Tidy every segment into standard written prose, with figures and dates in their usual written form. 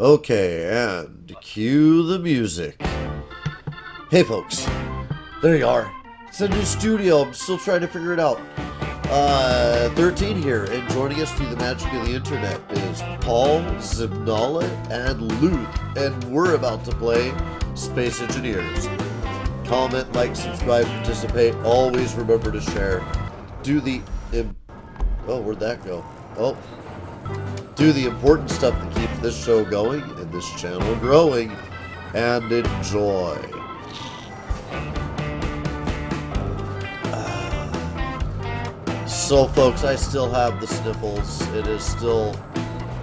Okay, and cue the music. Hey folks, there you are. It's a new studio, I'm still trying to figure it out. 13 here, and joining us through the magic of the internet is Paul, Zibnala, and Luth, and we're about to play Space Engineers. Comment, like, subscribe, participate, always remember to share. Do the... Oh, where'd that go? Oh. Do the important stuff that keeps this show going and this channel growing, and enjoy. So folks, I still have the sniffles. It is still,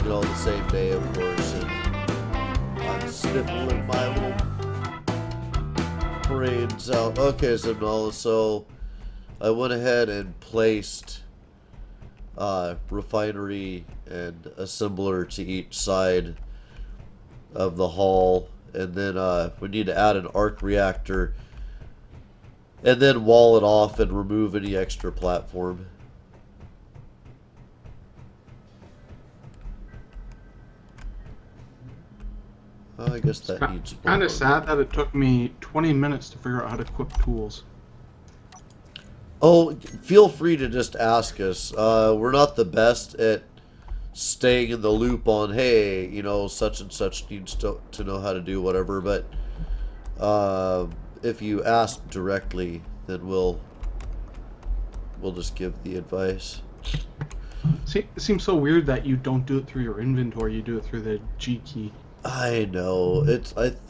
the same day, of course, and I'm sniffling my little brains out. Okay, Zibnala, so I went ahead and placed refinery and assembler to each side of the hull, and then we need to add an arc reactor and then wall it off and remove any extra platform. I guess that needs kind of sad that it took me 20 minutes to figure out how to equip tools. Oh, feel free to just ask us. We're not the best at staying in the loop on, hey, such and such needs to know how to do whatever, but if you ask directly, then we'll just give the advice. See, it seems so weird that you don't do it through your inventory, you do it through the G key. I know.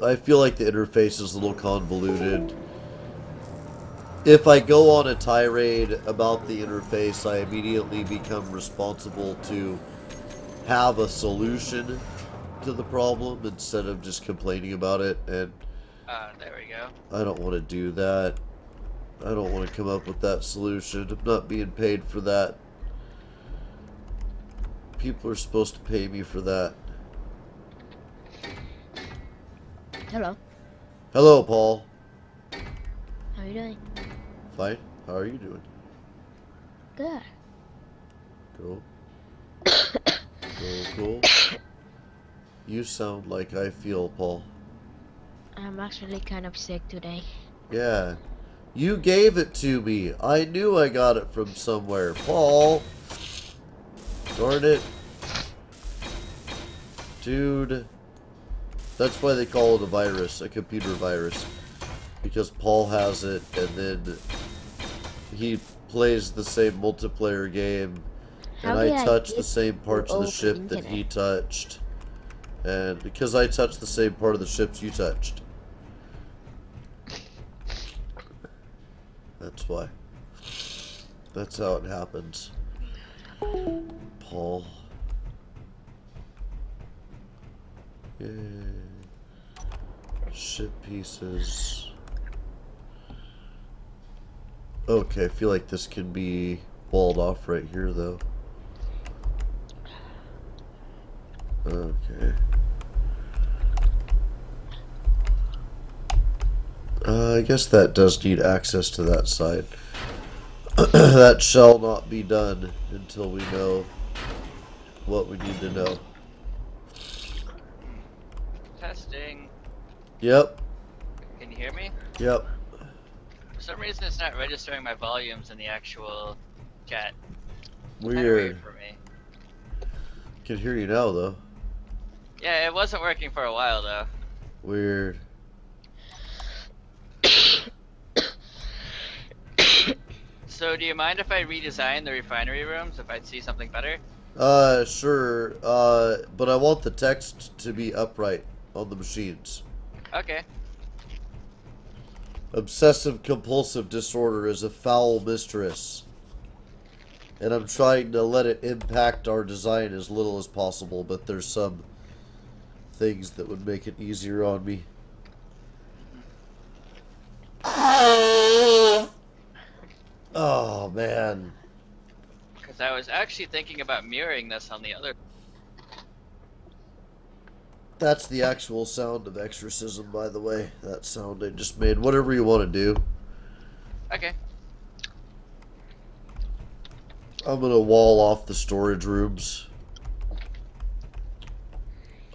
I feel like the interface is a little convoluted. If I go on a tirade about the interface, I immediately become responsible to have a solution to the problem instead of just complaining about it, and there we go. I don't want to do that. I don't want to come up with that solution. I'm not being paid for that. People are supposed to pay me for that. Hello. Hello, Paul. How are you doing? Fine. How are you doing? Good. Cool. Cool. You sound like I feel, Paul. I'm actually kind of sick today. Yeah. You gave it to me. I knew I got it from somewhere. Paul. Darn it. Dude. That's why they call it a virus, a computer virus. Because Paul has it, and then he plays the same multiplayer game, and I touch the same parts of the ship that he touched. And because I touched the same part of the ships you touched. That's why. That's how it happens. Paul. Yay. Ship pieces. Okay, I feel like this can be walled off right here, though. Okay. I guess that does need access to that side. That shall not be done until we know what we need to know. Testing. Yep. Can you hear me? Yep. For some reason, it's not registering my volumes in the actual chat. Weird. For me. Can hear you now, though. Yeah, it wasn't working for a while though. Weird. So, do you mind if I redesign the refinery rooms if I'd see something better? Sure. But I want the text to be upright on the machines. Okay. Obsessive compulsive disorder is a foul mistress. And I'm trying to let it impact our design as little as possible, but there's some things that would make it easier on me. Oh, man. Because I was actually thinking about mirroring this on the other. That's the actual sound of exorcism, by the way. That sound I just made. Whatever you want to do. Okay. I'm going to wall off the storage rooms.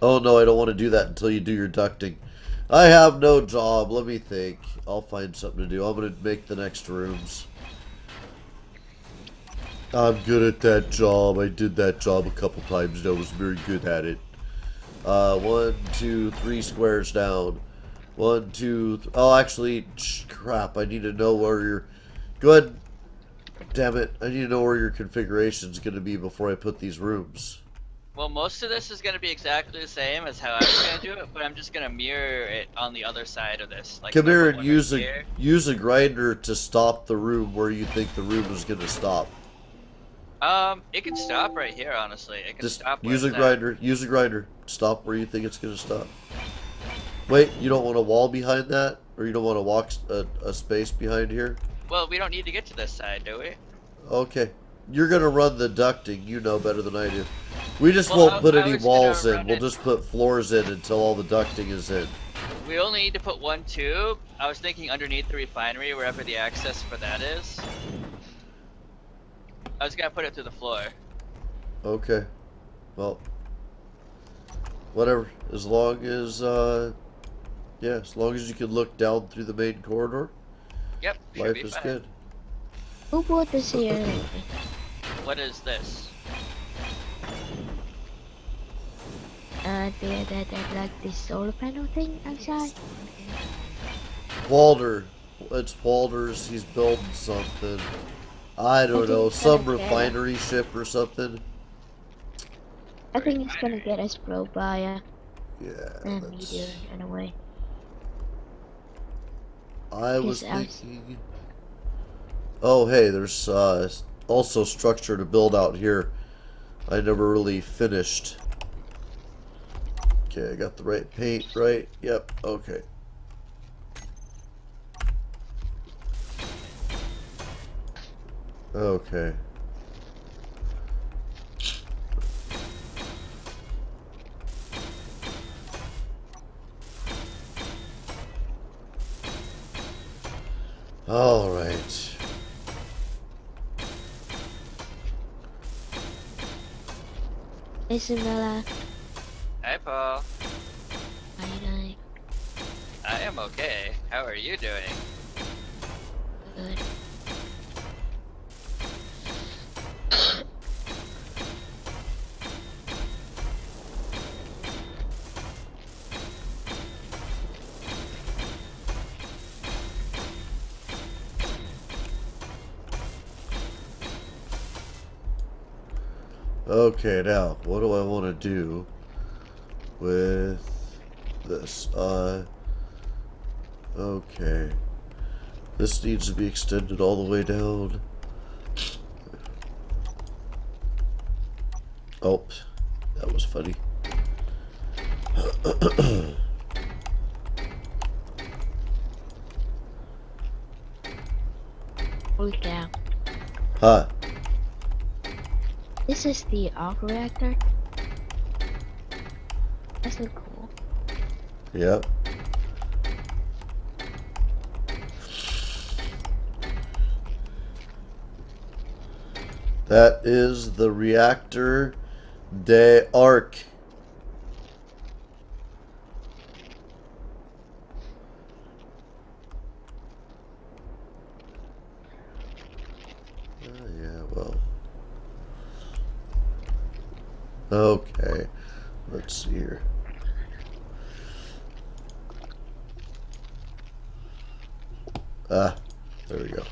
Oh no, I don't want to do that until you do your ducting. I have no job. Let me think. I'll find something to do. I'm going to make the next rooms. I'm good at that job. I did that job a couple times and I was very good at it. 1, 2, 3 squares down. 1, 2, oh, actually, crap. I need to know where your... Go ahead. Damn it. I need to know where your configuration's going to be before I put these rooms. Well, most of this is going to be exactly the same as how I was going to do it, but I'm just going to mirror it on the other side of this. Like, Come here put and one use right a here. use a grinder to stop the room where you think the room is going to stop. It can stop right here, honestly. It can Just stop where use a it's at. grinder. Use a grinder. Stop where you think it's going to stop. Wait, you don't want a wall behind that? Or you don't want to walk a space behind here? Well, we don't need to get to this side, do we? Okay. You're going to run the ducting. You know better than I do. We just Well, won't put I any was gonna walls in. run We'll it. just put floors in until all the ducting is in. We only need to put one tube. I was thinking underneath the refinery, wherever the access for that is. I was gonna put it through the floor. Okay. Well, whatever. As long as, yeah, as long as you can look down through the main corridor, Yep, should life be is fine. good. Who bought this here anyway? What is this? That like this solar panel thing outside? Walter. It's Walter's. He's building something. I don't know. Some refinery ship or something. I think it's gonna get us pro by Yeah, and that's... meteor in a way. I was Because I was- thinking... Oh, hey, there's also structure to build out here. I never really finished. Okay, I got the right paint, right? Yep, okay. Okay. All right. Hey Isabella, Hi, Paul. how you doing? I am okay. How are you doing? Good. Okay, now, what do I want to do with this? Okay. This needs to be extended all the way down. Oh, that was funny. Holy cow. Huh. This is the arc reactor. That's so cool. Yep. That is the reactor de arc. Yeah, well. Okay. Let's see here. Ah, there we go.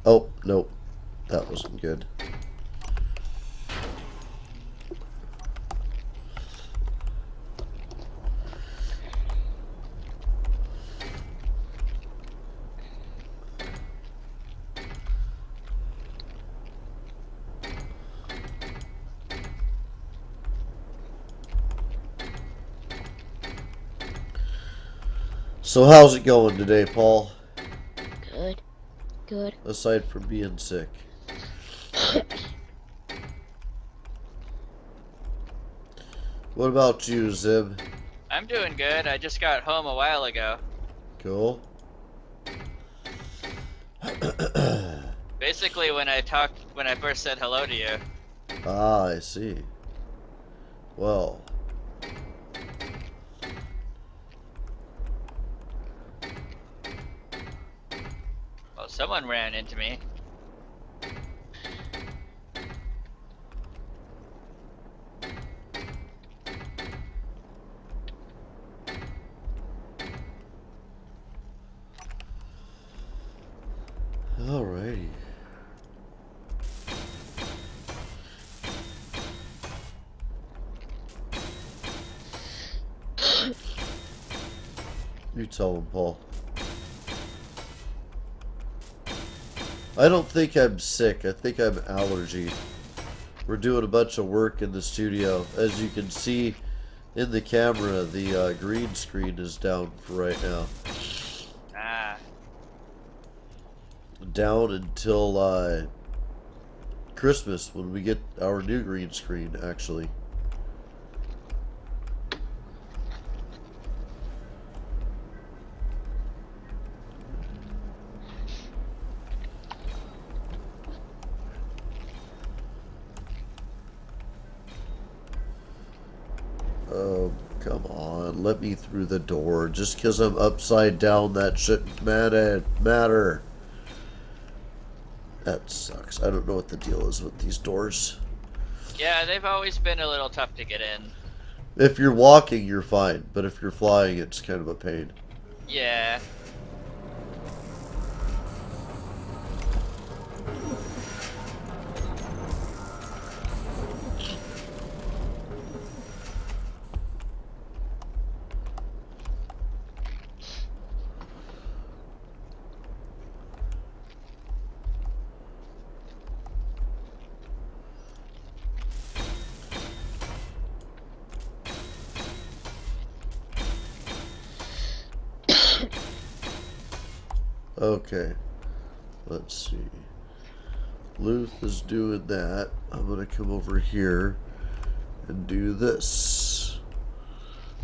Oh, nope. That wasn't good. So how's it going today, Paul? Good. Good. Aside from being sick. What about you, Zim? I'm doing good. I just got home a while ago. Cool. Basically, when I first said hello to you. Ah, I see. Well. Well, someone ran into me. Alrighty. You tell him, Paul. I don't think I'm sick. I think I'm allergy. We're doing a bunch of work in the studio. As you can see in the camera, the green screen is down for right now. Ah. Down until Christmas when we get our new green screen, actually. Oh, come on. Let me through the door. Just because I'm upside down, that shouldn't matter. That sucks. I don't know what the deal is with these doors. Yeah, they've always been a little tough to get in. If you're walking, you're fine. But if you're flying, it's kind of a pain. Yeah. Okay. Let's see. Luth is doing that. I'm going to come over here and do this.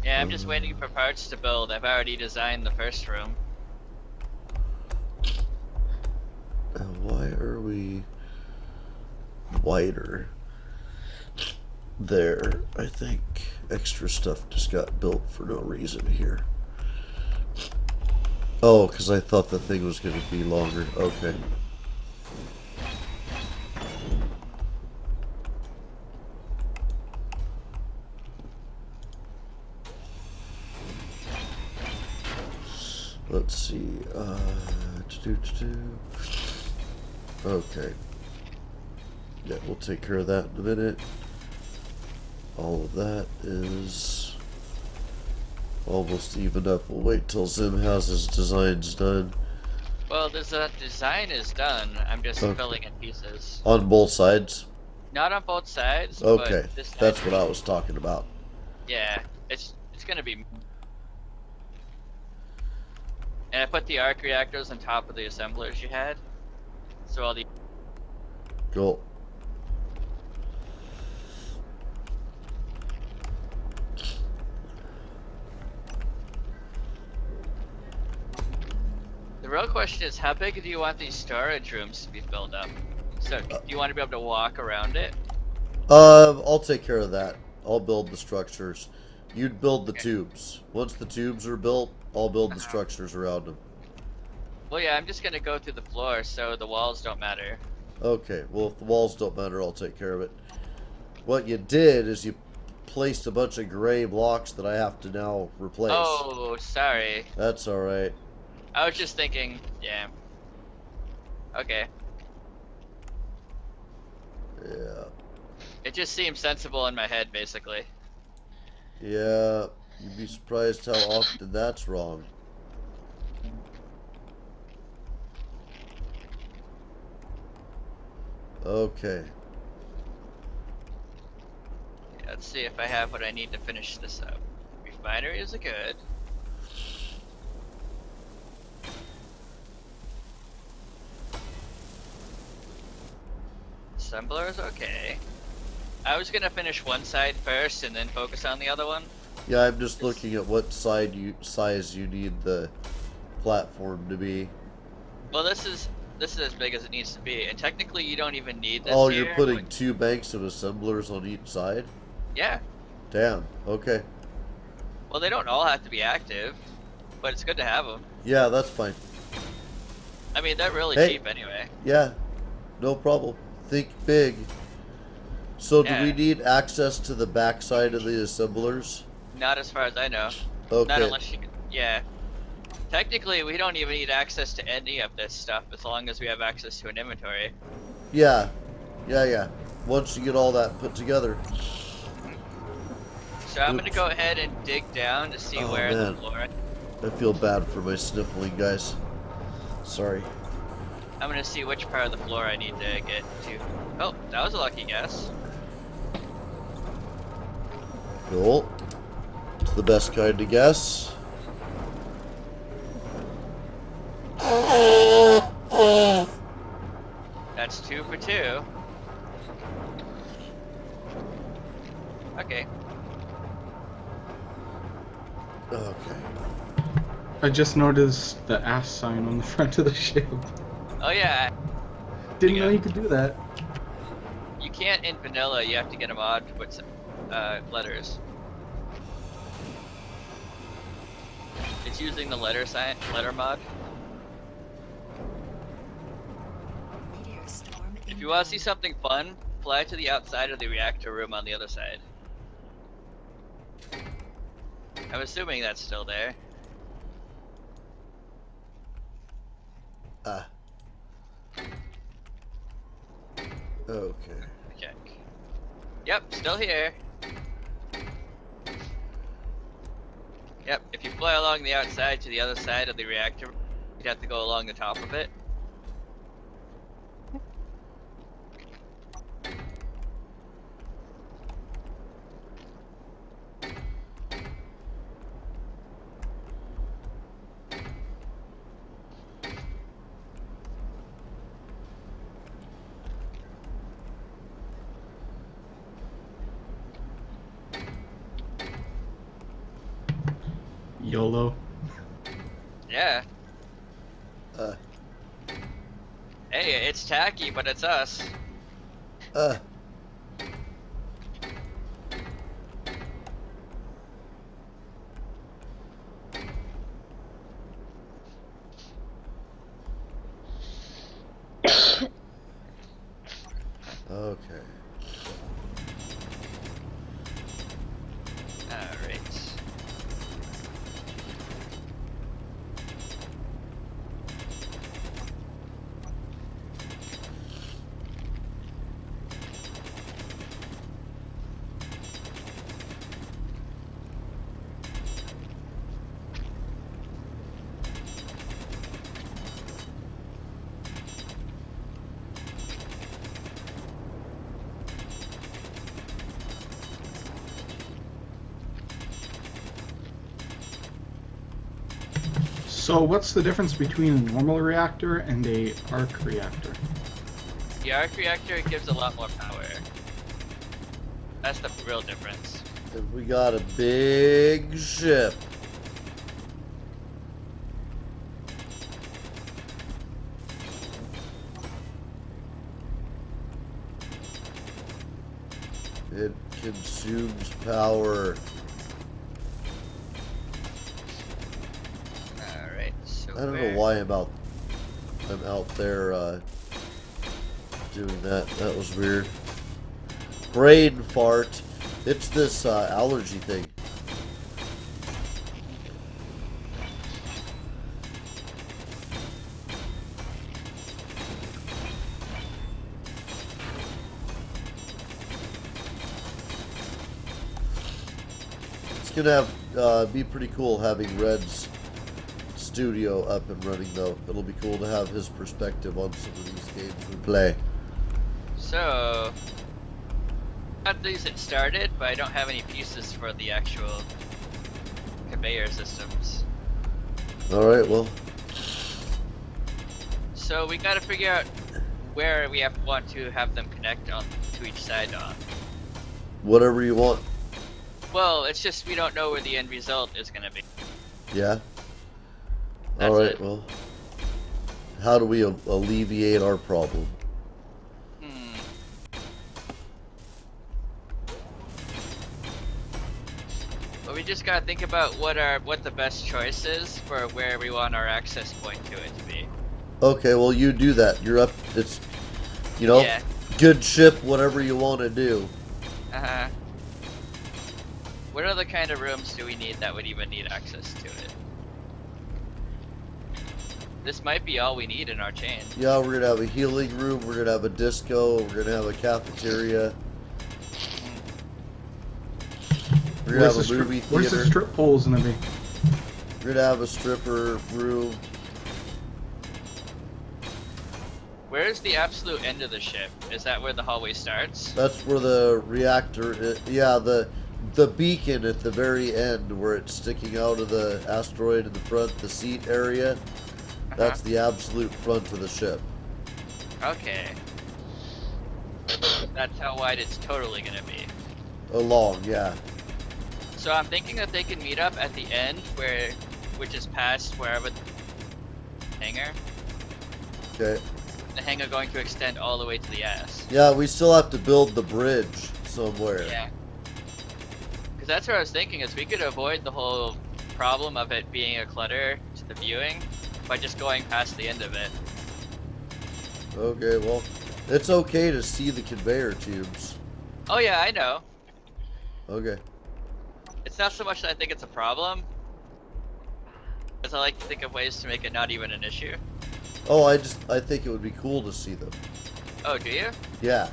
Yeah, I'm just waiting for parts to build. I've already designed the first room. And why are we wider? There. I think extra stuff just got built for no reason here. Oh, because I thought the thing was going to be longer. Okay. Let's see. Okay. Yeah, we'll take care of that in a minute. All of that is almost even up. We'll wait till Zim has his designs done. Well, the design is done. I'm just Okay. filling in pieces. On both sides? Not on both sides. Okay, But this that's side- what I was talking about. Yeah, it's gonna be. And I put the arc reactors on top of the assemblers you had. So all the Cool. real question is, how big do you want these storage rooms to be filled up? So, do you want to be able to walk around it? I'll take care of that. I'll build the structures. You'd build the Okay. tubes. Once the tubes are built, I'll build the structures around them. Well, yeah, I'm just gonna go through the floor, so the walls don't matter. Okay, well, if the walls don't matter, I'll take care of it. What you did is you placed a bunch of gray blocks that I have to now replace. Oh, sorry. That's alright. I was just thinking, yeah. Okay. Yeah. It just seems sensible in my head, basically. Yeah. You'd be surprised how often that's wrong. Okay. Let's see if I have what I need to finish this up. Refinery is good. Assembler is okay. I was gonna finish one side first and then focus on the other one. Yeah, I'm just looking at what size you need the platform to be. Well, this is this is as big as it needs to be, and technically you don't even need this Oh, here, you're putting but- 2 banks of assemblers on each side? Yeah. Damn, okay. Well, they don't all have to be active, but it's good to have them. Yeah, that's fine. I mean, they're really Hey. cheap anyway. Yeah, no problem. Think big. So do Yeah. we need access to the backside of the assemblers? Not as far as I know. Okay. Not unless you. Yeah. Technically, we don't even need access to any of this stuff as long as we have access to an inventory. Yeah. Yeah. Once you get all that put together. So I'm gonna Oops. go ahead and dig down to see Oh, where man. the floor. I feel bad for my sniffling, guys. Sorry. I'm gonna see which part of the floor I need to get to. Oh, that was a lucky guess. Cool. It's the best kind to guess. That's 2 for 2. Okay. Okay. I just noticed the ass sign on the front of the ship. Oh yeah, Didn't know you could do that. you can't in vanilla. You have to get a mod to put some letters. It's using the letter mod. If you want to see something fun, fly to the outside of the reactor room on the other side. I'm assuming that's still there. Okay. Check. Yep, still here. Yep, if you fly along the outside to the other side of the reactor, you'd have to go along the top of it. YOLO. Yeah. Uh. Hey, it's tacky, but it's us. Uh. Okay. Alright. So what's the difference between a normal reactor and a arc reactor? The arc reactor gives a lot more power. That's the real difference. And we got a big ship. It consumes power. Alright, so I don't know why I'm out there doing that. That was weird. Brain fart. It's this allergy thing. It's gonna have be pretty cool having Red's studio up and running though. It'll be cool to have his perspective on some of these games we play. So, got these it started, but I don't have any pieces for the actual conveyor systems. Alright, well, So we gotta figure out where we want to have them connect on to each side on. whatever you want. Well, it's just we don't know where the end result is gonna be. Yeah? That's Alright, it. well. how do we alleviate our problem? Well, we just gotta think about what the best choice is for where we want our access point to it to be. Okay, well, you do that. You're up. It's, you know, Yeah. good ship, whatever you want to do. Uh-huh. What other kind of rooms do we need that would even need access to it? This might be all we need in our chain. Yeah, we're gonna have a healing room. We're gonna have a disco. We're gonna have a cafeteria. We're gonna have a movie theater. Where's the strip poles gonna be? We're gonna have a stripper room. Where's the absolute end of the ship? Is that where the hallway starts? That's where the reactor. Yeah, the beacon at the very end, where it's sticking out of the asteroid in the front, the seat area. That's the absolute front of the ship. Okay. That's how wide it's totally gonna be. Along, yeah. So I'm thinking that they can meet up at the end, which is past wherever the hangar. Okay. The hangar going to extend all the way to the ass. Yeah, we still have to build the bridge somewhere. Yeah. Because that's what I was thinking, is we could avoid the whole problem of it being a clutter to the viewing by just going past the end of it. Okay, well, it's okay to see the conveyor tubes. Oh yeah, I know. Okay. It's not so much that I think it's a problem, as I like to think of ways to make it not even an issue. Oh, I think it would be cool to see them. Oh, do you? Yeah.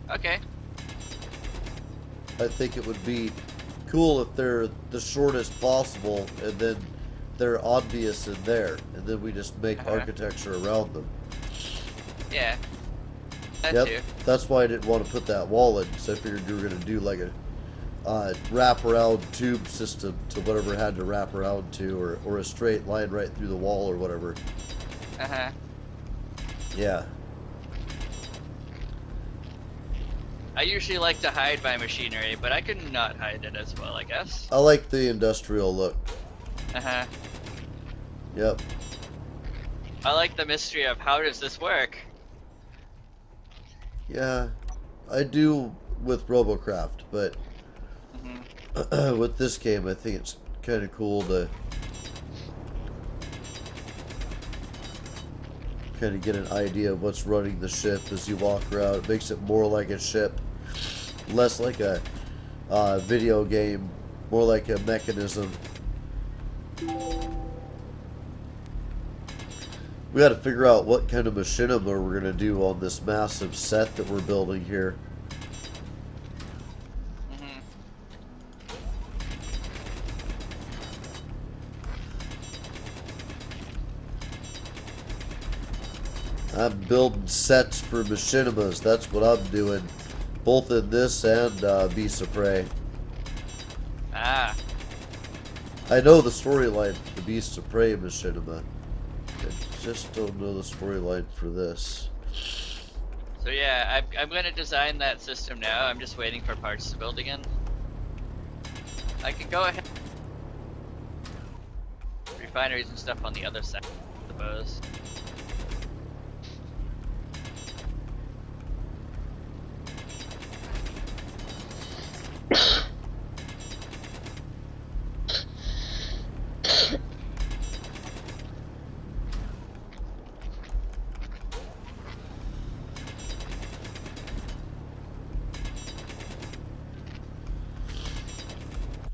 Okay. I think it would be cool if they're the shortest possible, and then they're obvious in there, and then we just make architecture around them. Yeah. That Yep. too. That's why I didn't want to put that wall in, because I figured you were going to do like a wrap-around tube system to whatever it had to wrap around to, or a straight line right through the wall or whatever. Uh-huh. Yeah. I usually like to hide my machinery, but I can not hide it as well, I guess. I like the industrial look. Uh-huh. Yep. I like the mystery of how does this work? Yeah. I do with Robocraft, but with this game, I think it's kind of cool to kind of get an idea of what's running the ship as you walk around. It makes it more like a ship, less like a video game, more like a mechanism. We got to figure out what kind of machinima we're going to do on this massive set that we're building here. I'm building sets for machinimas. That's what I'm doing, both in this and Beasts of Prey. Ah. I know the storyline for the Beasts of Prey machinima. I just don't know the storyline for this. So yeah, I'm gonna design that system now. I'm just waiting for parts to build again. I can go ahead. Refineries and stuff on the other side, I suppose.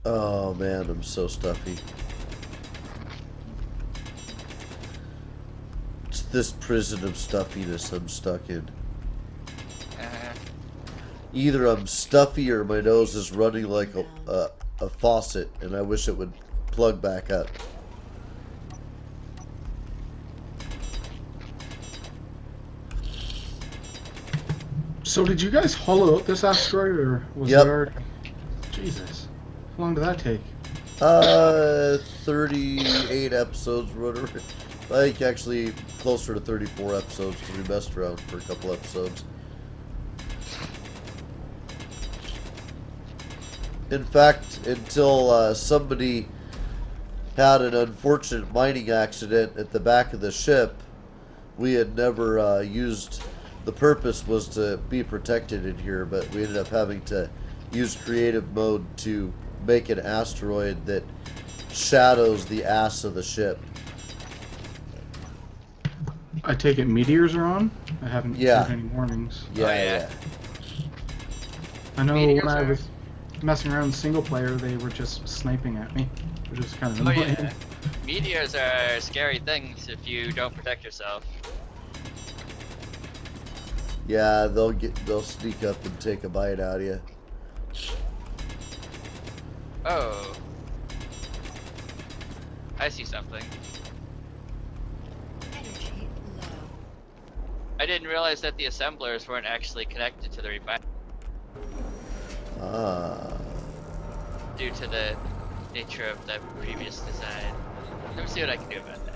Oh man, I'm so stuffy. It's this prison of stuffiness I'm stuck in. Either I'm stuffy or my nose is running like a faucet, and I wish it would plug back up. So did you guys hollow out this asteroid, or was Yep. there? Jesus, how long did that take? 38 episodes, or whatever. I think actually closer to 34 episodes because we messed around for a couple episodes. In fact, until somebody had an unfortunate mining accident at the back of the ship, we had never used. The purpose was to be protected in here, but we ended up having to use creative mode to make an asteroid that shadows the ass of the ship. I take it meteors are on? I haven't Yeah. seen any warnings. Yeah, Oh, yeah. yeah. I know Meteors when I are- was messing around single player, they were just sniping at me, which is kind of Oh annoying. yeah. Meteors are scary things if you don't protect yourself. Yeah, they'll sneak up and take a bite out of you. Oh. I see something. Energy low. I didn't realize that the assemblers weren't actually connected to the refinery Ah. due to the nature of the previous design. Let me see what I can do about that.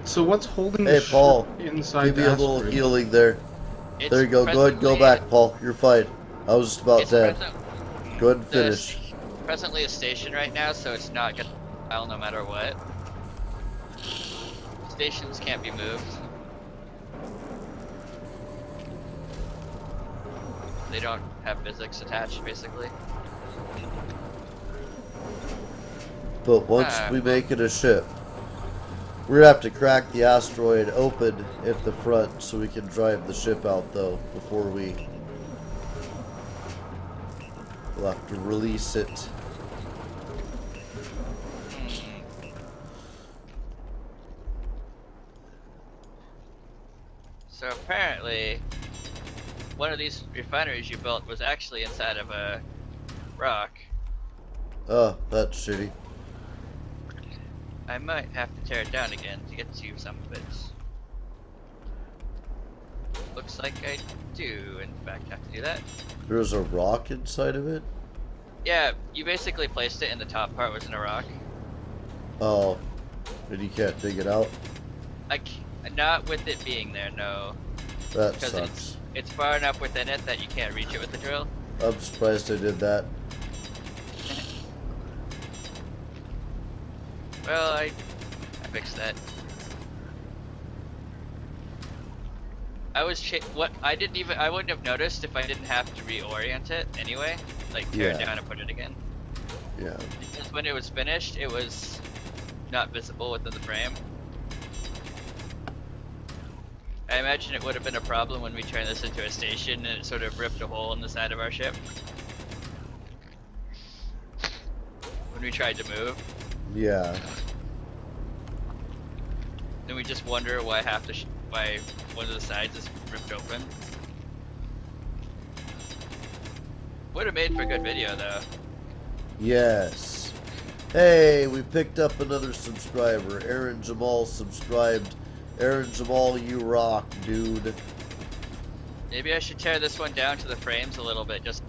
So what's holding Hey, the Paul, ship inside Give me the a little asteroid? healing there. It's There you go. Go ahead, go presently- back, Paul. You're fine. I was just about It's dead. present- Go ahead and the finish. presently a station right now, so it's not gonna file no matter what. Stations can't be moved. They don't have physics attached, basically. But once Ah. we make it a ship, we're gonna have to crack the asteroid open at the front so we can drive the ship out, though, before we'll have to release it. So apparently, one of these refineries you built was actually inside of a rock. Oh, that's shitty. I might have to tear it down again to get to some of it. Looks like I do, in fact, have to do that. There's a rock inside of it? Yeah, you basically placed it in the top part was in a rock. Oh. And you can't dig it out? Not with it being there, no. That Because sucks. it's far enough within it that you can't reach it with the drill. I'm surprised I did that. Well, I fixed that. I was I wouldn't have noticed if I didn't have to reorient it anyway, like tear it Yeah. down and put it again. Yeah. Because when it was finished, it was not visible within the frame. I imagine it would have been a problem when we turned this into a station and it sort of ripped a hole in the side of our ship. When we tried to move, Yeah. then we just wonder why why one of the sides is ripped open. Would have made for a good video though. Yes. Hey, we picked up another subscriber. Aaron Jamal subscribed. Aaron Jamal, you rock, dude. Maybe I should tear this one down to the frames a little bit, just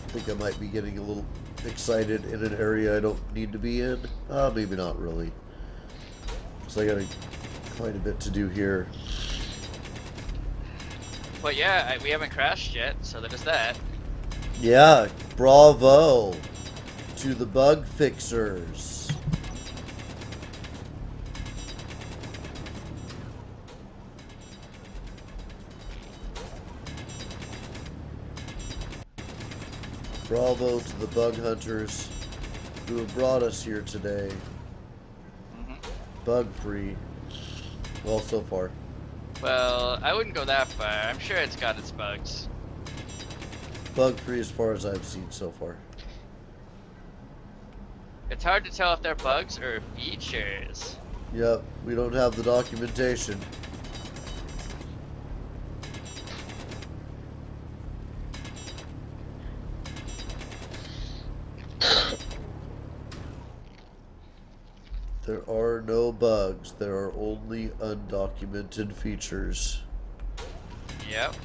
I think I might be getting a little excited in an area I don't need to be in. Maybe not really. So I got quite a bit to do here. But yeah, we haven't crashed yet, so there's that. Yeah, bravo to the bug fixers. Bravo to the bug hunters who have brought us here today. hmm Bug free. Well, so far. Well, I wouldn't go that far. I'm sure it's got its bugs. Bug free as far as I've seen so far. It's hard to tell if they're bugs or features. Yep, we don't have the documentation. There are no bugs, there are only undocumented features. Yep.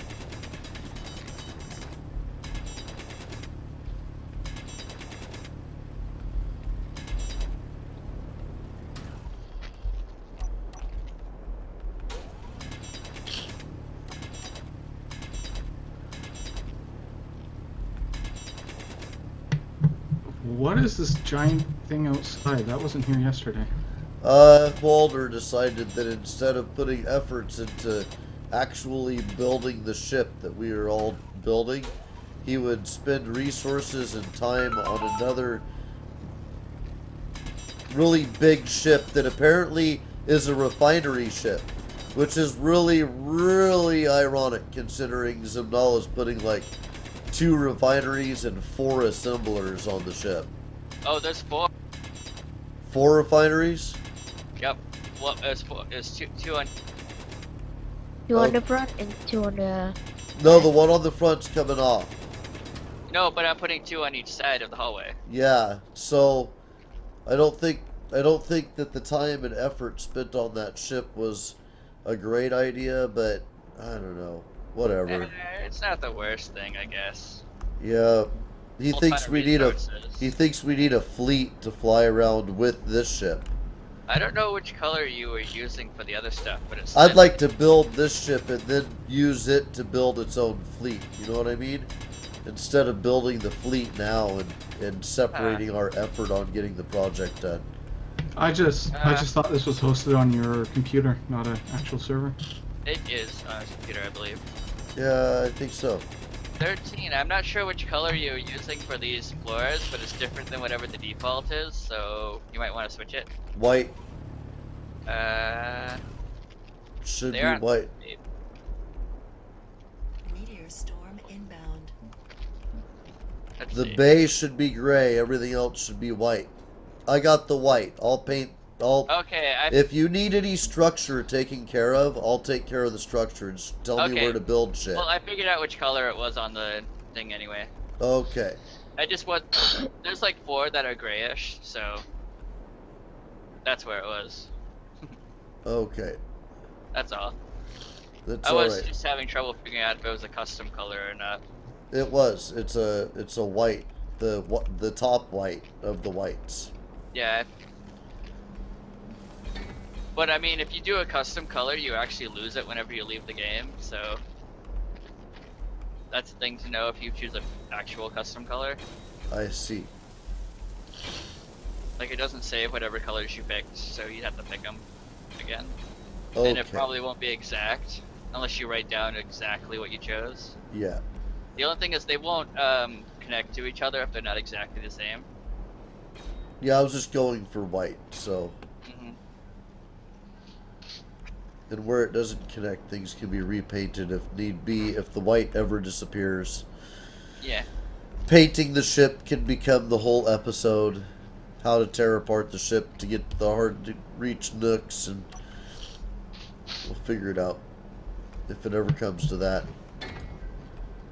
What is this giant thing outside? That wasn't here yesterday. Walter decided that instead of putting efforts into actually building the ship that we are all building, he would spend resources and time on another really big ship that apparently is a refinery ship, which is really, really ironic considering Zimnal is putting like 2 refineries and 4 assemblers on the ship. Oh, there's 4. 4 refineries? Yep. Well, there's two on. 2 on the front and 2 on the. No, the one on the front's coming off. No, but I'm putting 2 on each side of the hallway. Yeah, so I don't think that the time and effort spent on that ship was a great idea, but I don't know. Whatever. It's not the worst thing, I guess. Yeah. He We'll thinks find we need a resources. he thinks we need a fleet to fly around with this ship. I don't know which color you were using for the other stuff, but it's. I'd like to build this ship and then use it to build its own fleet. You know what I mean? Instead of building the fleet now and separating our effort on getting the project done. I just thought this was hosted on your computer, not an actual server. It is on his computer, I believe. Yeah, I think so. 13. I'm not sure which color you're using for these floors, but it's different than whatever the default is, so you might want to switch it. White Uh, should be they aren't- white. Meteor storm inbound. let's The see. bay should be gray. Everything else should be white. I got the white. I'll paint. Okay, If you need any structure taken care of, I'll take care of the structure. Just tell me Okay. where to build shit. well, I figured out which color it was on the thing anyway. Okay. I just want. There's like 4 that are grayish, so that's where it was. Okay. That's all. That's I all was right. just having trouble figuring out if it was a custom color or not. It was. It's a white. The top white of the whites. Yeah. But I mean, if you do a custom color, you actually lose it whenever you leave the game, so that's the thing to know if you choose an actual custom color. I see. Like, it doesn't save whatever colors you picked, so you'd have to pick them again. Okay. And it probably won't be exact, unless you write down exactly what you chose. Yeah. The only thing is they won't connect to each other if they're not exactly the same. Yeah, I was just going for white, so. Hmm. And where it doesn't connect, things can be repainted if need be, if the white ever disappears. Yeah. Painting the ship can become the whole episode. How to tear apart the ship to get the hard to reach nooks, and we'll figure it out if it ever comes to that.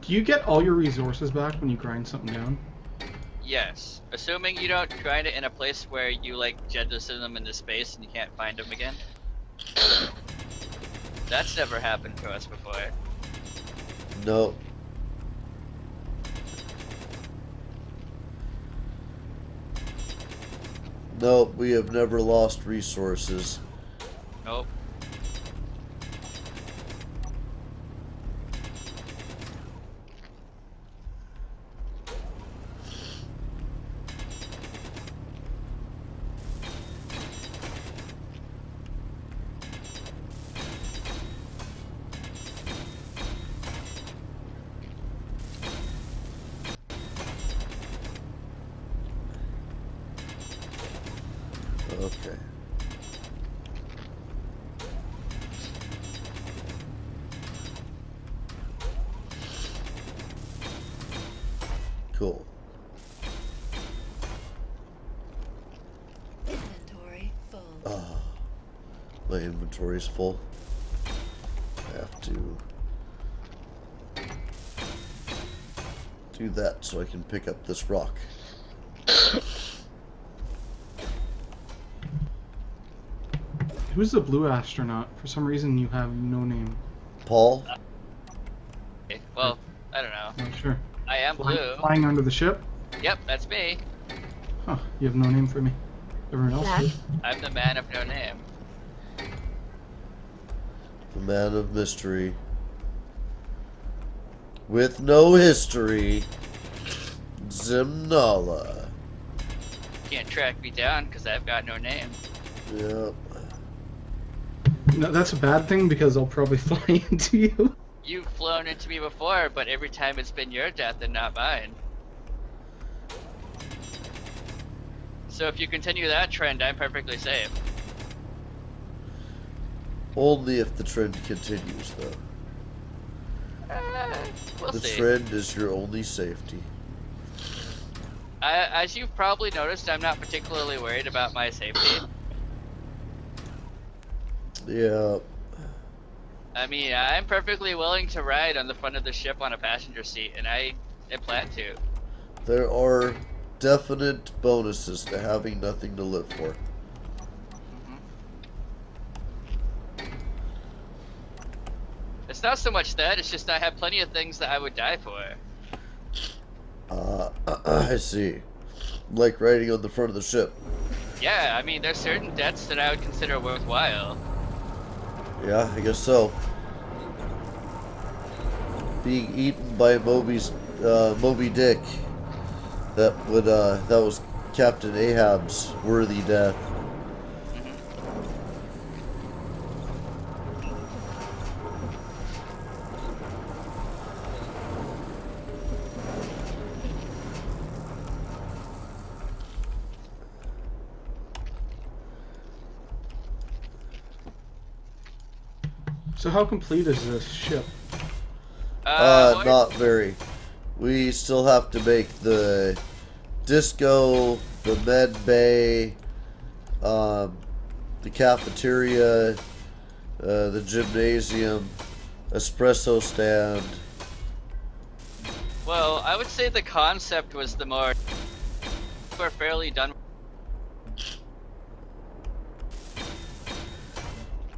Do you get all your resources back when you grind something down? Yes. Assuming you don't grind it in a place where you, like, jettison them into space and you can't find them again. That's never happened to us before. No. No, we have never lost resources. Nope. Okay. Cool. Inventory full. Ah, my inventory's full. I have to do that so I can pick up this rock. Who's the blue astronaut? For some reason, you have no name. Paul? Okay, well, I don't know. Not sure. I am blue. Flying under the ship? Yep, that's me. Huh, you have no name for me. Everyone else Black. did. I'm the man of no name. The man of mystery. With no history. Zimnala. can't track me down because I've got no name. Yep. No, that's a bad thing because I'll probably fly into you. You've flown into me before, but every time it's been your death and not mine. So if you continue that trend, I'm perfectly safe. Only if the trend continues, though. We'll The see. trend is your only safety. As you've probably noticed, I'm not particularly worried about my safety. Yeah. I mean, I'm perfectly willing to ride on the front of the ship on a passenger seat, and I plan to. There are definite bonuses to having nothing to live for. It's not so much that, it's just I have plenty of things that I would die for. I see. Like riding on the front of the ship. Yeah, I mean, there's certain deaths that I would consider worthwhile. Yeah, I guess so. Being eaten by Moby Dick. That was Captain Ahab's worthy death. So how complete is this ship? Well, Not very. We still have to make the disco, the med bay, the cafeteria, the gymnasium, espresso stand. well, I would say the concept was the more... We're fairly done.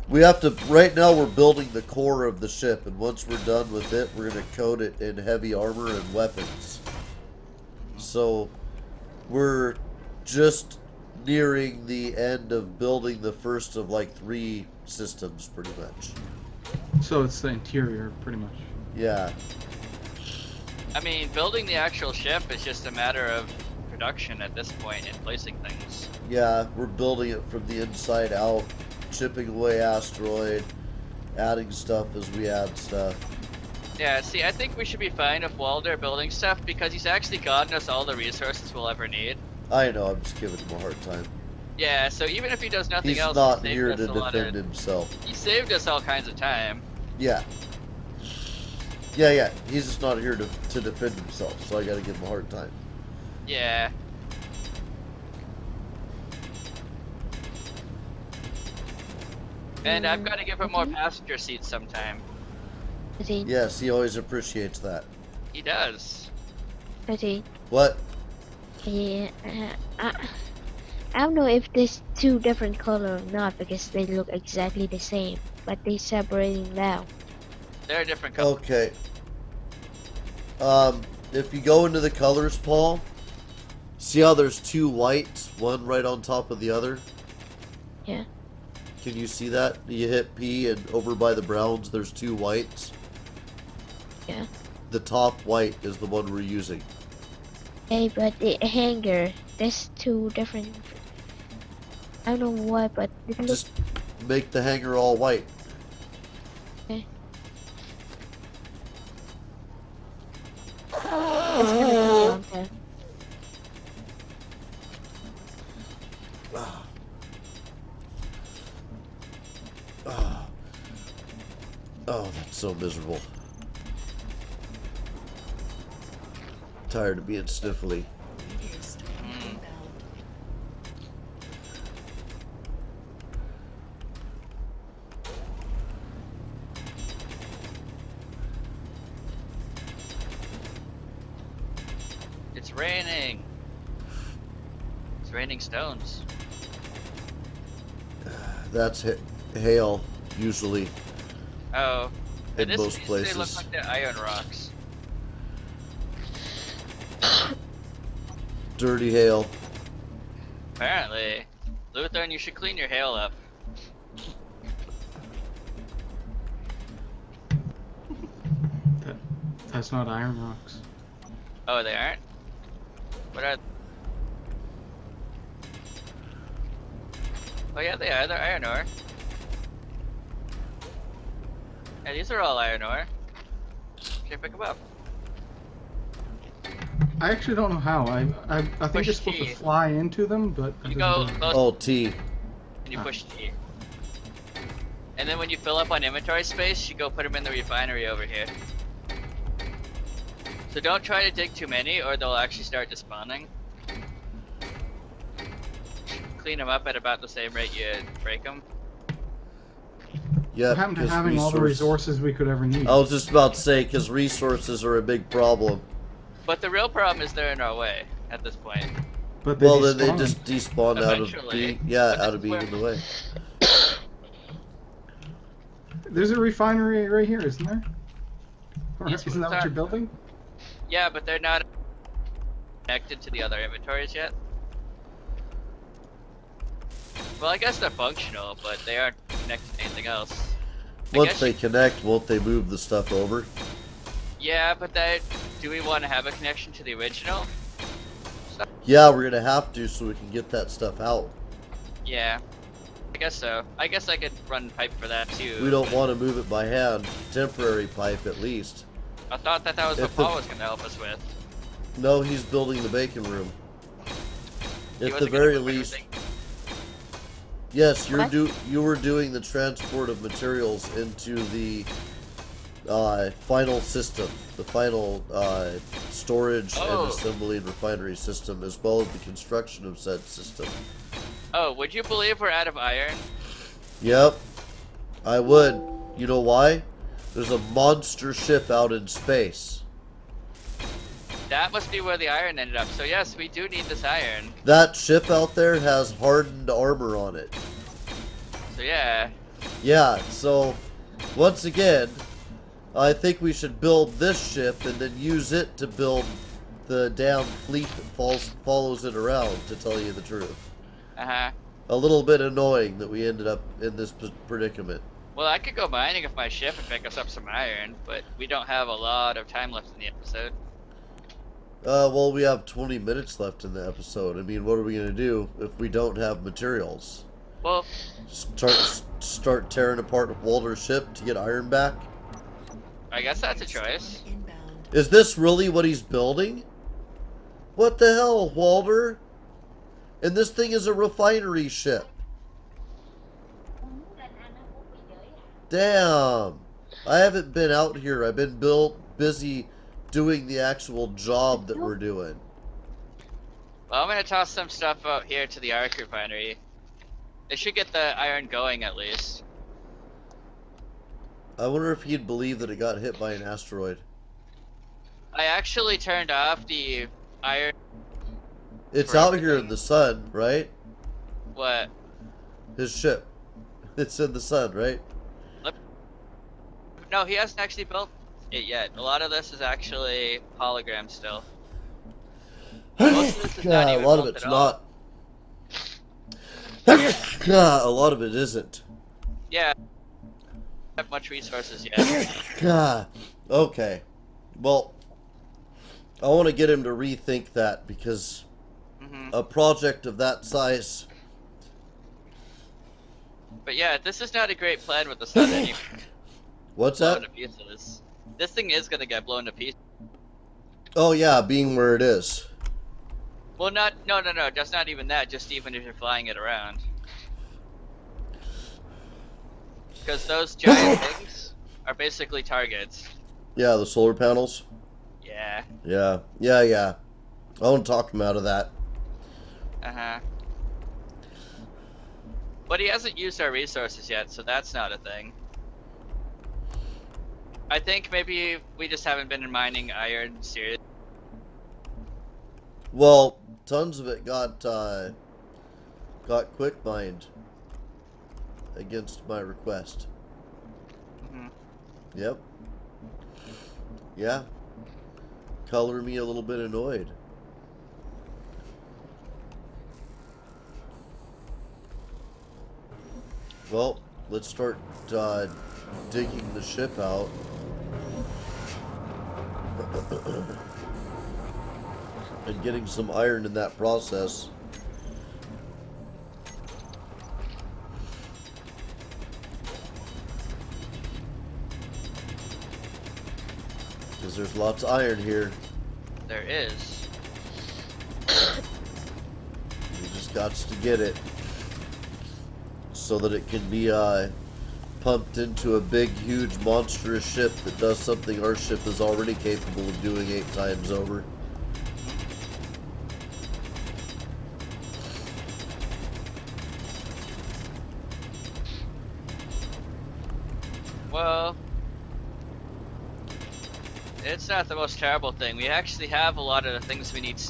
We have to, right now we're building the core of the ship, and once we're done with it, we're going to coat it in heavy armor and weapons. So, we're just nearing the end of building the first of like 3 systems, pretty much. So it's the interior, pretty much. Yeah. I mean, building the actual ship is just a matter of production at this point and placing things. Yeah, we're building it from the inside out, chipping away asteroid, adding stuff as we add stuff. Yeah, see, I think we should be fine with Walder building stuff because he's actually gotten us all the resources we'll ever need. I know, I'm just giving him a hard time. Yeah, so even if he does nothing He's else, not he saved here us to a lot defend of, himself. he saved us all kinds of time. Yeah. Yeah, he's just not here to defend himself, so I gotta give him a hard time. Yeah. And I've got to give him more passenger seats sometime. I see. Yes, he always appreciates that. He does. I see. What? Yeah. I don't know if there's 2 different color or not because they look exactly the same, but they separating now. They're a different color. Okay. If you go into the colors, Paul, see how there's 2 whites, one right on top of the other? Yeah. Can you see that? You hit P and over by the browns there's 2 whites. Yeah. The top white is the one we're using. Hey, but the hanger, there's 2 different. I don't know why, but it looks. Just make the hanger all white. Okay. It's gonna take a long time. Oh, that's so miserable. Tired of being sniffly. Meteor storm inbound. It's raining. It's raining stones. That's hail, usually. Oh. In this most these, places. They look like they're iron rocks. Dirty hail. Apparently. Lutheran, you should clean your hail up. That's not iron rocks. Oh, they aren't? What are... Oh yeah, they are. They're iron ore. Yeah, these are all iron ore. Should pick them up. I actually don't know how. I think Push you're supposed T. to fly into them, but that You doesn't go do close Oh, T. and you push T. And then when you fill up on inventory space, you go put them in the refinery over here. So don't try to dig too many or they'll actually start despawning. Clean them up at about the same rate you break them. Yeah, What happened to because having all the resources we could ever need? I was just about to say, because resources are a big problem. But the real problem is they're in our way at this point. But they Well, then they despawn. just despawn out of Eventually. being, yeah, But out of this is being in the way. There's a refinery right here, isn't there? Or Yes, isn't that what sorry. you're building? Yeah, but they're not connected to the other inventories yet. Well, I guess they're functional, but they aren't connected to anything else. I Once guess they connect, won't they move the stuff over? Yeah, but that, do we want to have a connection to the original? Yeah, we're gonna have to so we can get that stuff out. Yeah, I guess so. I guess I could run pipe for that too. We don't want to move it by hand. Temporary pipe, at least. I thought that was what If the- Paul was going to help us with. No, he's building the bacon room. He At the wasn't gonna very move least, everything. yes, What? you were doing the transport of materials into the final system, the final storage Oh. and assembly and refinery system, as well as the construction of said system. Oh, would you believe we're out of iron? Yep, I would. You know why? There's a monster ship out in space. That must be where the iron ended up. So yes, we do need this iron. That ship out there has hardened armor on it. So yeah, Yeah, so once again, I think we should build this ship and then use it to build the damn fleet that follows it around, to tell you the truth. uh-huh. A little bit annoying that we ended up in this predicament. Well, I could go mining with my ship and pick us up some iron, but we don't have a lot of time left in the episode. Well, we have 20 minutes left in the episode. I mean, what are we going to do if we don't have materials? Well, Start tearing apart Walter's ship to get iron back? I guess that's a choice. Inbound. Is this really what he's building? What the hell, Walter? And this thing is a refinery ship. Damn. I haven't been out here. I've been busy doing the actual job that we're doing. Well, I'm gonna toss some stuff out here to the Arc refinery. They should get the iron going at least. I wonder if he'd believe that it got hit by an asteroid. I actually turned off the iron. It's For out here in everything. the sun, right? What? His ship. It's in the sun, right? No, he hasn't actually built it yet. A lot of this is actually hologram still. Most of this is not God, a even lot of built it's at all. not. God, a lot of it isn't. Yeah. Don't have much resources yet. God. Okay. Well, I want to get him to rethink that because hmm a project of that size. But yeah, this is not a great plan with the sun anyway. What's Blown that? to pieces. This thing is gonna get blown to pieces. Oh yeah, being where it is. Well, no, just not even that. Just even if you're flying it around. Because those giant things are basically targets. Yeah, the solar panels. Yeah. Yeah. I won't talk him out of that. Uh-huh. But he hasn't used our resources yet, so that's not a thing. I think maybe we just haven't been mining iron seriously. Well, tons of it got quick mined against my request. Mhm. Yep. Yeah. Color me a little bit annoyed. Well, let's start digging the ship out. And getting some iron in that process. Because there's lots of iron here. There is. We just got to get it. So that it can be pumped into a big, huge, monstrous ship that does something our ship is already capable of doing 8 times over. Well, it's not the most terrible thing. We actually have a lot of the things we need.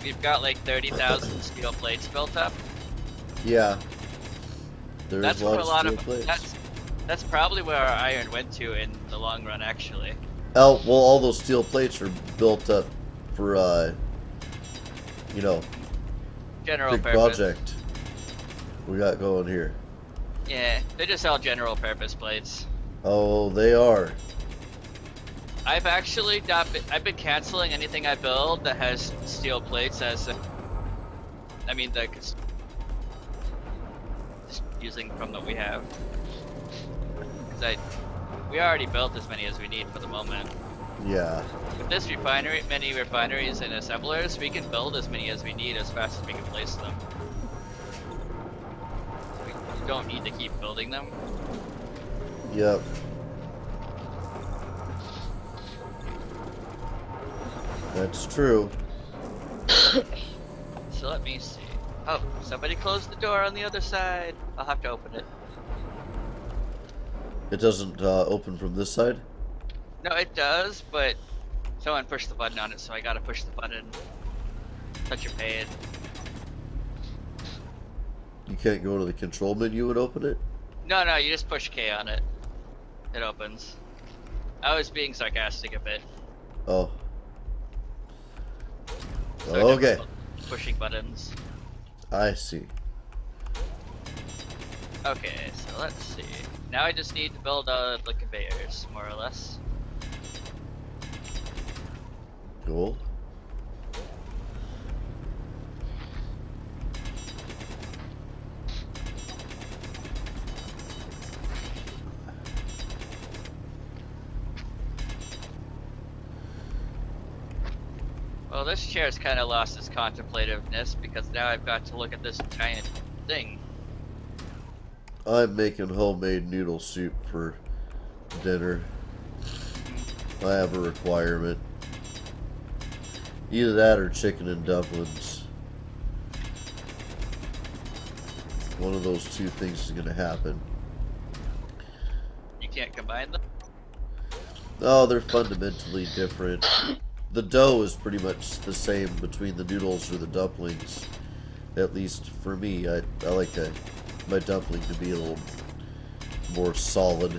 We've got like 30,000 steel plates built up. Yeah. There's That's a where lot a lot of of steel plates. that's probably where our iron went to in the long run, actually. Oh, well, all those steel plates are built up for, you know, General big purpose. project we got going here. Yeah, they just all general purpose plates. Oh, they are. I've actually I've been canceling anything I build that has steel plates as just using from what we have. Because we already built as many as we need for the moment. Yeah. With this refinery, many refineries and assemblers, we can build as many as we need as fast as we can place them. We don't need to keep building them. Yep. That's true. So let me see. Oh, somebody closed the door on the other side. I'll have to open it. It doesn't open from this side? No, it does, but someone pushed the button on it, so I gotta push the button. Touch your pain. You can't go to the control menu and open it? No, you just push K on it. It opens. I was being sarcastic a bit. Oh. So Okay. difficult pushing buttons. I see. Okay, so let's see. Now I just need to build the conveyors, more or less. Cool. Well, this chair's kind of lost its contemplativeness because now I've got to look at this giant thing. I'm making homemade noodle soup for dinner. I have a requirement. Either that or chicken and dumplings. One of those two things is gonna happen. You can't combine them? Oh, they're fundamentally different. The dough is pretty much the same between the noodles or the dumplings. At least for me, I like my dumpling to be a little more solid.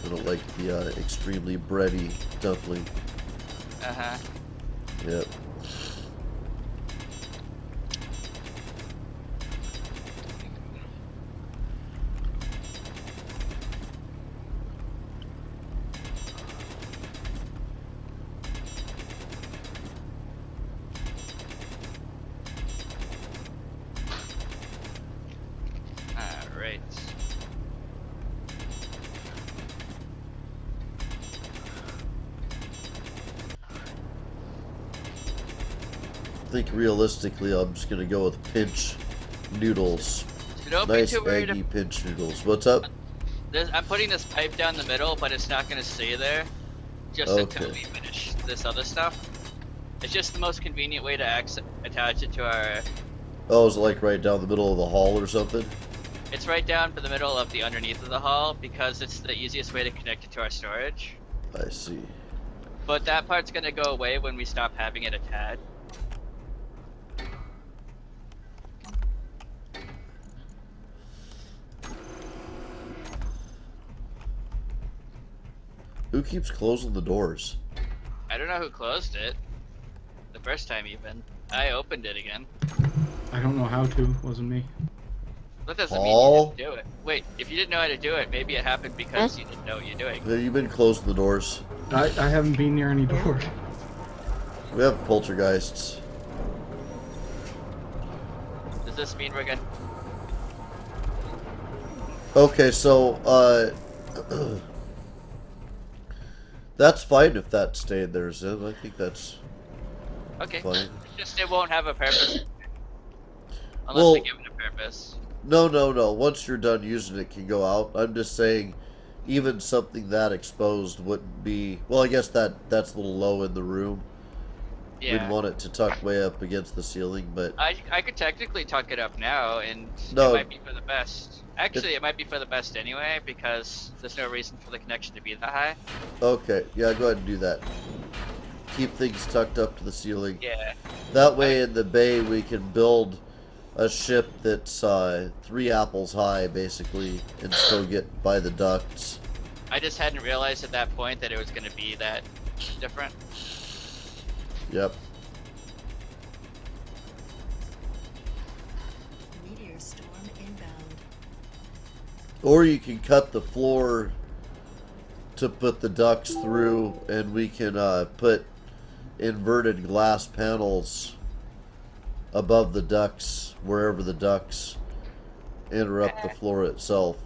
I don't like the extremely bready dumpling. Uh-huh. Yep. Alright. I think realistically, I'm just gonna go with pinch noodles. So don't Nice be too worried. eggy pinch noodles. What's up? I'm putting this pipe down the middle, but it's not going to stay there. Just until we finish this other stuff. It's just the most convenient way to attach it to our... Oh, is it like right down the middle of the hall or something? It's right down to the middle of the underneath of the hull because it's the easiest way to connect it to our storage. I see. But that part's going to go away when we stop having it attached. Who keeps closing the doors? I don't know who closed it. The first time even. I opened it again. I don't know how to. Wasn't me. That doesn't Paul? mean you didn't do it. Wait, if you didn't know how to do it, maybe it happened because you didn't know what you're doing. Have you been closing the doors? I haven't been near any doors. We have poltergeists. Does this mean we're gonna... Okay, so, That's fine if that stayed there, Zim. I think that's Okay. fine. It's just it won't have a purpose. Unless Well- we give it a purpose. No, no, no. Once you're done using it, it can go out. I'm just saying, even something that exposed wouldn't be. Well, I guess that's a little low in the room. Yeah. We'd want it to tuck way up against the ceiling, but I could technically tuck it up now, and No. it might be for the best. Actually, it might be for the best anyway, because there's no reason for the connection to be that high. okay. Yeah, go ahead and do that. Keep things tucked up to the ceiling. Yeah. That way, in the bay, we can build a ship that's 3 apples high, basically, and still get by the ducts. I just hadn't realized at that point that it was going to be that different. Yep. Meteor storm inbound. Or you can cut the floor to put the ducts through, and we can put inverted glass panels above the ducts, wherever the ducts interrupt the floor itself.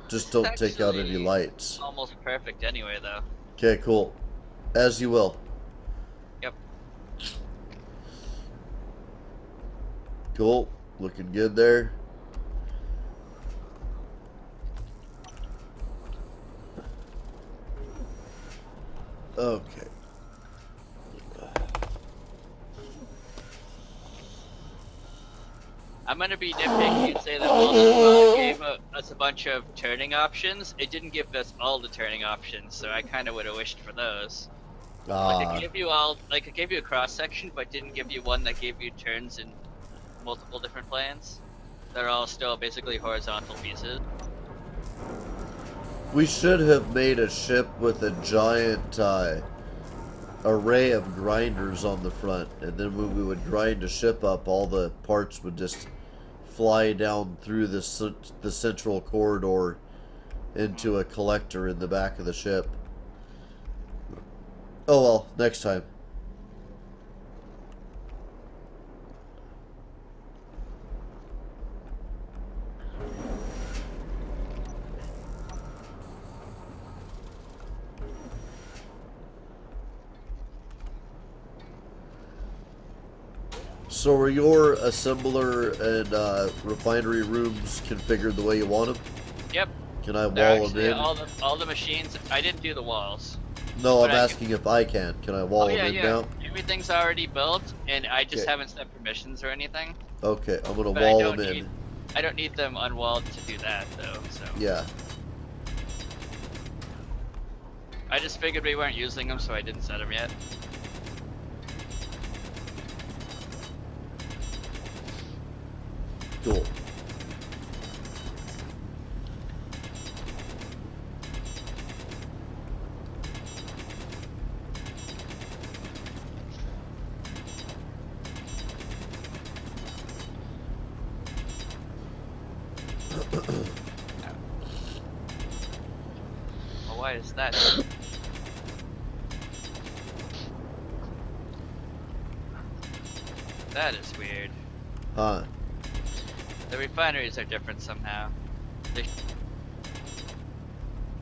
Just don't take out any Actually- lights. Almost perfect anyway, though. Okay, cool. As you will. Yep. Cool. Looking good there. Okay. I'm gonna be nitpicky and say that Wolfenbach gave us a bunch of turning options. It didn't give us all the turning options, so I kind of would have wished for those. Like Ah, it gave you all, like it gave you a cross section, but didn't give you one that gave you turns in multiple different planes. They're all still basically horizontal pieces. we should have made a ship with a giant array of grinders on the front, and then when we would grind a ship up, all the parts would just fly down through the central corridor into a collector in the back of the ship. Oh well, next time. So are your assembler and refinery rooms configured the way you want them? Yep. Can I They're wall them actually in? all the machines. I didn't do the walls. No, I'm but I asking if I can. Can I wall Oh yeah, them in yeah. now? Everything's already built, and I just Okay. haven't set permissions or anything. Okay, I'm gonna But wall I don't them in. need. I don't need them unwalled to do that though. So Yeah. I just figured we weren't using them, so I didn't set them yet. Cool. Well, why is that? That is weird. Huh. The refineries are different somehow. They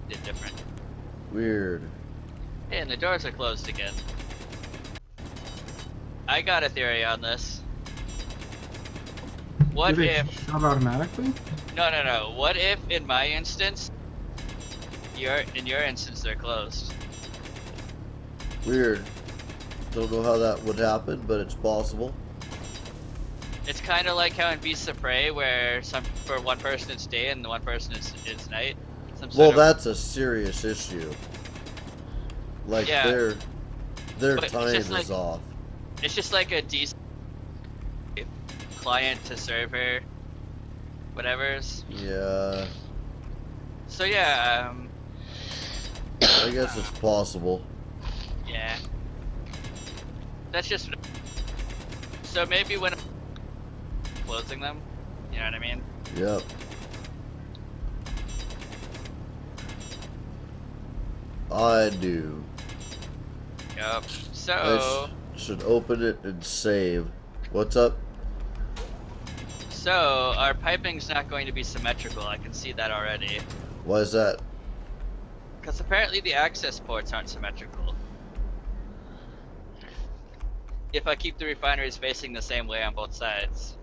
did different. Weird. Hey, and the doors are closed again. I got a theory on this. What Do they if? shut automatically? No. What if in my instance, in your instance they're closed? Weird. Don't know how that would happen, but it's possible. It's kind of like how in Beasts of Prey, where for one person it's day and the one person is night. Some Well, sort of- that's a serious issue. Like Yeah. their But it's time just is like- off. It's just like a decent client to server, whatever's. Yeah, So yeah, I guess it's possible. yeah. That's just. So maybe when I'm closing them, you know what I mean? Yep. I do. Yup. I So, should open it and save. What's up? so our piping's not going to be symmetrical. I can see that already. Why is that? Because apparently the access ports aren't symmetrical. If I keep the refineries facing the same way on both sides.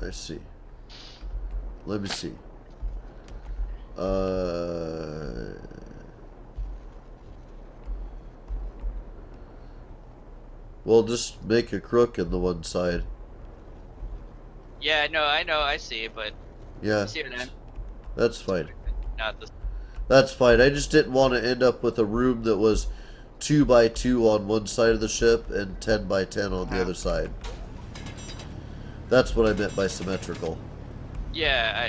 I see. Let me see. Well, just make a crook in the one side. Yeah, no, I know, I see, but Yeah, you see what I mean? that's fine. Not the. That's fine. I just didn't want to end up with a room that was 2 by 2 on one side of the ship and 10 by 10 on the other side. That's what I meant by symmetrical. Yeah,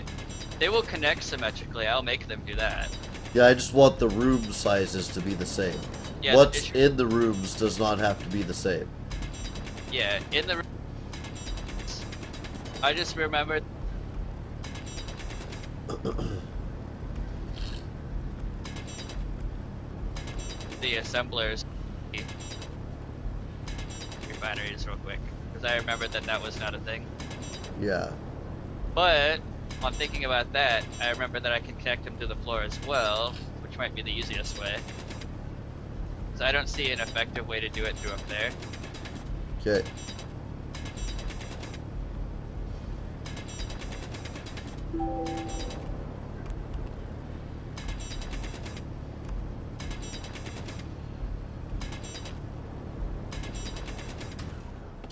they will connect symmetrically. I'll make them do that. Yeah, I just want the room sizes to be the same. Yeah, What's in the rooms does not have to be the same. Yeah, in the. I just remembered. The assemblers refineries real quick, because I remembered that was not a thing. Yeah. But on thinking about that, I remember that I can connect them to the floor as well, which might be the easiest way. So I don't see an effective way to do it through up there. Okay.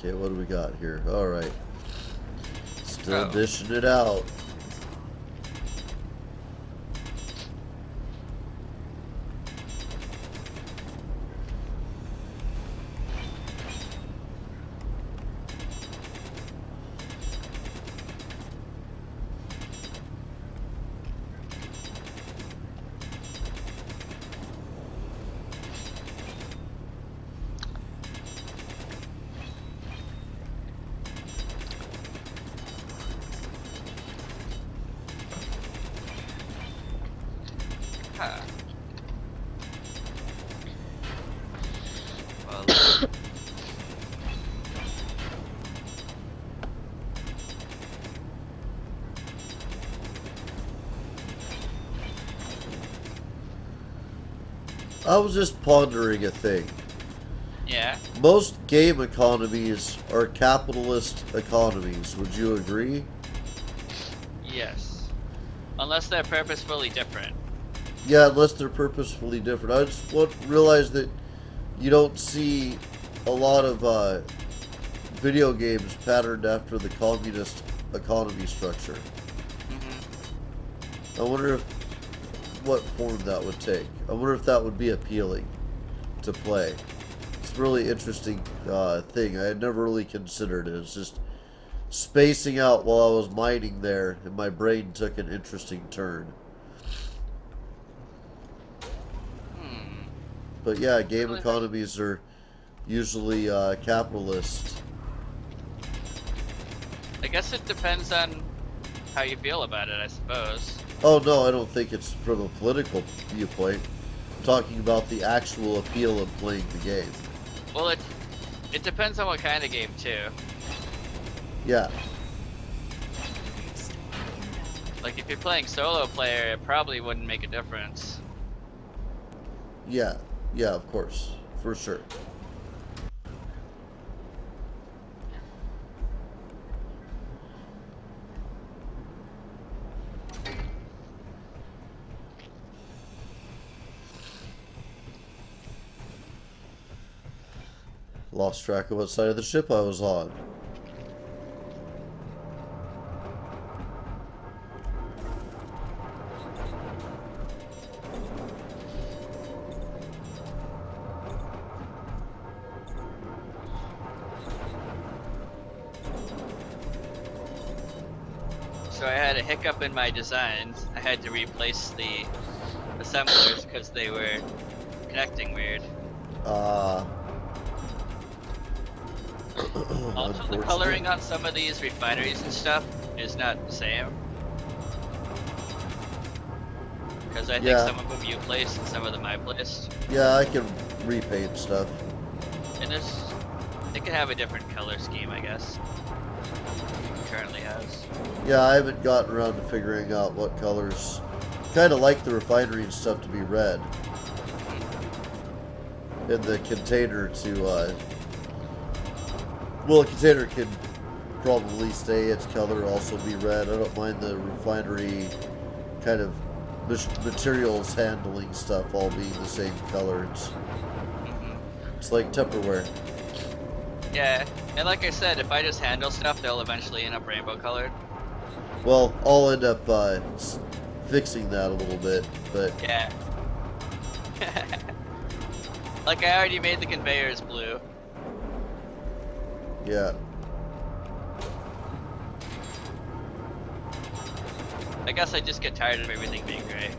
Okay, what do we got here? Alright. Still dishing it out. Huh. Well, I was just pondering a thing. yeah. Most game economies are capitalist economies. Would you agree? Yes. Unless they're purposefully different. Yeah, unless they're purposefully different. I just realize that you don't see a lot of video games patterned after the communist economy structure. I wonder what form that would take. I wonder if that would be appealing to play. It's a really interesting thing. I had never really considered it. It's just spacing out while I was mining there, and my brain took an interesting turn. But yeah, game economies are usually capitalist. I guess it depends on how you feel about it, I suppose. Oh no, I don't think it's from a political viewpoint. I'm talking about the actual appeal of playing the game. Well, it depends on what kind of game too. Yeah. Like if you're playing solo player, it probably wouldn't make a difference. Yeah. Yeah, of course. For sure. Lost track of what side of the ship I was on. So I had a hiccup in my designs. I had to replace the assemblers because they were connecting weird. Also, the coloring on some of these refineries and stuff is not the same. Because I think some of them you placed and some of them I placed. Yeah, I can repaint stuff. And it can have a different color scheme, I guess. It currently has. Yeah, I haven't gotten around to figuring out what colors kind of like the refinery and stuff to be red. And the container to, well, the container can probably stay its color, also be red. I don't mind the refinery kind of materials handling stuff all being the same color. It's like Tupperware. Yeah, and like I said, if I just handle stuff, they'll eventually end up rainbow colored. Well, I'll end up fixing that a little bit, but Yeah. Like I already made the conveyors blue. yeah. I guess I just get tired of everything being gray.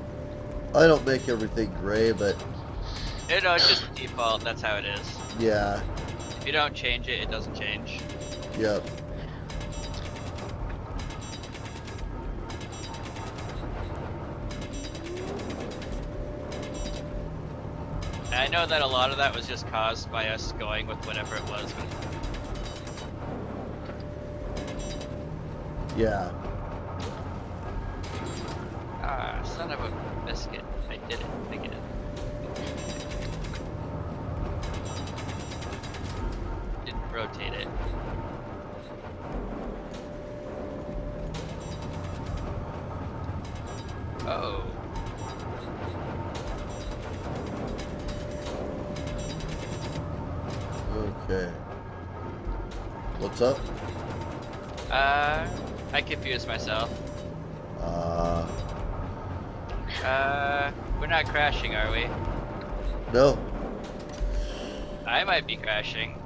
I don't make everything gray, but You know, it's just default, that's how it is. yeah, If you don't change it, it doesn't change. yep. And I know that a lot of that was just caused by us going with whatever it was. Yeah. Ah, son of a biscuit. I did it again. Didn't rotate it. Oh. Okay. What's up? I confused myself. We're not crashing, are we? No. I might be crashing.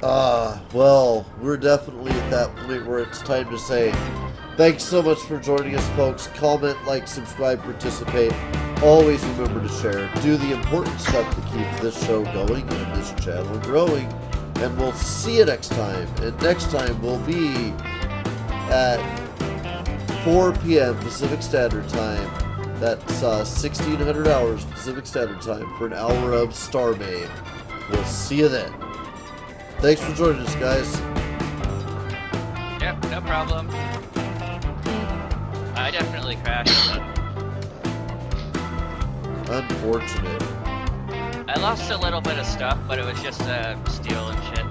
Well, we're definitely at that point where it's time to say thanks so much for joining us, folks. Comment, like, subscribe, participate. Always remember to share. Do the important stuff that keeps this show going and this channel growing. And we'll see you next time. And next time will be at 4 p.m. Pacific Standard Time. That's 1600 hours Pacific Standard Time for an hour of Star Main. We'll see you then. Thanks for joining us, guys. Yep, no problem. I definitely crashed, but Unfortunate. I lost a little bit of stuff, but it was just steel and shit.